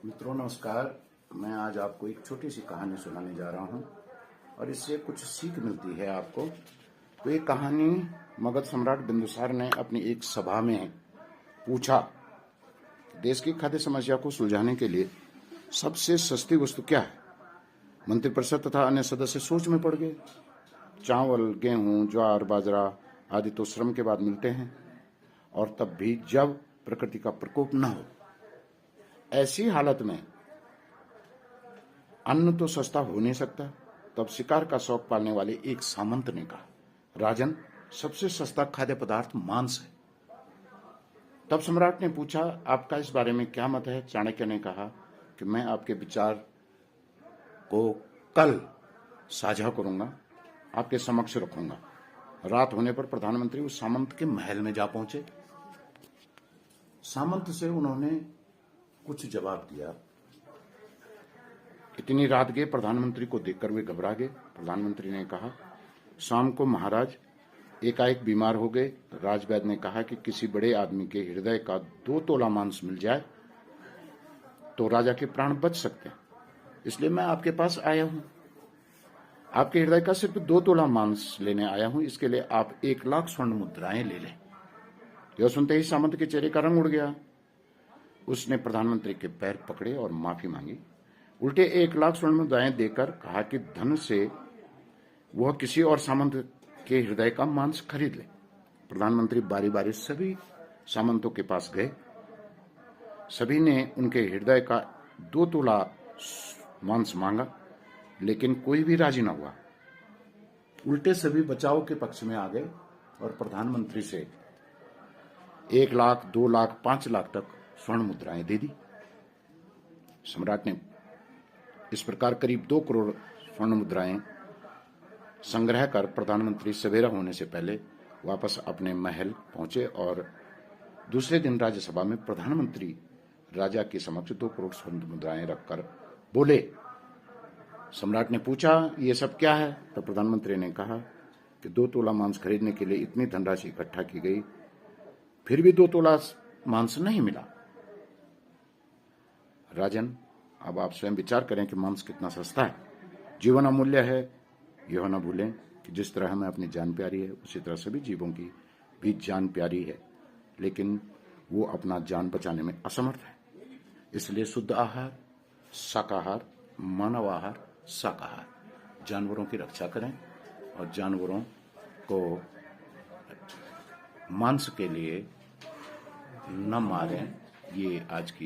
मित्रों नमस्कार। मैं आज आपको एक छोटी सी कहानी सुनाने जा रहा हूं और इससे कुछ सीख मिलती है आपको। तो ये कहानी मगध सम्राट बिंदुसार ने अपनी एक सभा में पूछा, देश की खाद्य समस्या को सुलझाने के लिए सबसे सस्ती वस्तु क्या है। मंत्रिपरिषद तथा अन्य सदस्य सोच में पड़ गए। चावल, गेहूं, ज्वार, बाजरा आदि तो श्रम के बाद मिलते हैं, और तब भी जब प्रकृति का प्रकोप न हो। ऐसी हालत में अन्न तो सस्ता हो नहीं सकता। तब शिकार का शौक पालने वाले एक सामंत ने कहा, राजन, सबसे सस्ता खाद्य पदार्थ मांस है। तब सम्राट ने पूछा, आपका इस बारे में क्या मत है। चाणक्य ने कहा कि मैं आपके विचार को कल साझा करूंगा, आपके समक्ष रखूंगा। रात होने पर प्रधानमंत्री उस सामंत के महल में जा पहुंचे। सामंत से उन्होंने कुछ जवाब दिया। इतनी रात गए, प्रधानमंत्री को देखकर वे घबरा गए। प्रधानमंत्री ने कहा, शाम को महाराज एकाएक बीमार हो गए। राजवैद्य ने कहा कि किसी बड़े आदमी के हृदय का 2 तोला मांस मिल जाए तो राजा के प्राण बच सकते हैं, इसलिए मैं आपके पास आया हूं। आपके हृदय का सिर्फ 2 तोला मांस लेने आया हूं। इसके लिए आप 1 लाख स्वर्ण मुद्राएं ले लें। यह सुनते ही सामंत के चेहरे का रंग उड़ गया। उसने प्रधानमंत्री के पैर पकड़े और माफी मांगी। उल्टे 1 लाख स्वर्ण मुद्राएं देकर कहा कि धन से वह किसी और सामंत के हृदय का मांस खरीद ले। प्रधानमंत्री बारी बारी सभी सामंतों के पास गए। सभी ने उनके हृदय का 2 तोला मांस मांगा, लेकिन कोई भी राजी न हुआ। उल्टे सभी बचाव के पक्ष में आ गए और प्रधानमंत्री से 1 लाख, 2 लाख, 5 लाख तक स्वर्ण मुद्राएं दे दी। सम्राट ने इस प्रकार करीब 2 करोड़ स्वर्ण मुद्राएं संग्रह कर प्रधानमंत्री सवेरा होने से पहले वापस अपने महल पहुंचे और दूसरे दिन राज्यसभा में प्रधानमंत्री राजा के समक्ष 2 करोड़ स्वर्ण मुद्राएं रखकर बोले। सम्राट ने पूछा, ये सब क्या है। तो प्रधानमंत्री ने कहा कि 2 तोला मांस खरीदने के लिए इतनी धनराशि इकट्ठा की गई, फिर भी 2 तोला मांस नहीं मिला। राजन, अब आप स्वयं विचार करें कि मांस कितना सस्ता है। जीवन अमूल्य है, यह न भूलें कि जिस तरह हमें अपनी जान प्यारी है, उसी तरह सभी जीवों की भी जान प्यारी है, लेकिन वो अपना जान बचाने में असमर्थ है। इसलिए शुद्ध आहार, शाकाहार, मानव आहार, शाकाहार, जानवरों की रक्षा करें और जानवरों को मांस के लिए न मारें। ये आज की